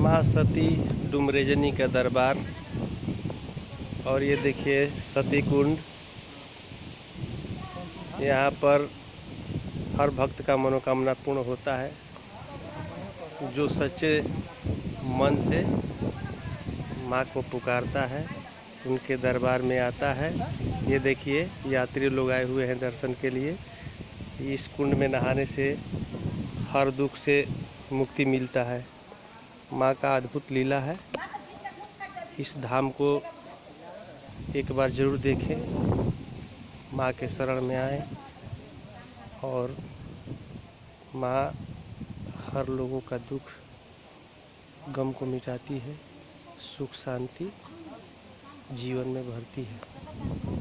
महासती डुमरेजनी का दरबार। और ये देखिए सती कुंड। यहाँ पर हर भक्त का मनोकामना पूर्ण होता है, जो सच्चे मन से माँ को पुकारता है, उनके दरबार में आता है। ये देखिए यात्री लोग आए हुए हैं दर्शन के लिए। इस कुंड में नहाने से हर दुख से मुक्ति मिलता है। माँ का अद्भुत लीला है। इस धाम को एक बार ज़रूर देखें, माँ के शरण में आएं और माँ हर लोगों का दुख गम को मिटाती है, सुख शांति जीवन में भरती है।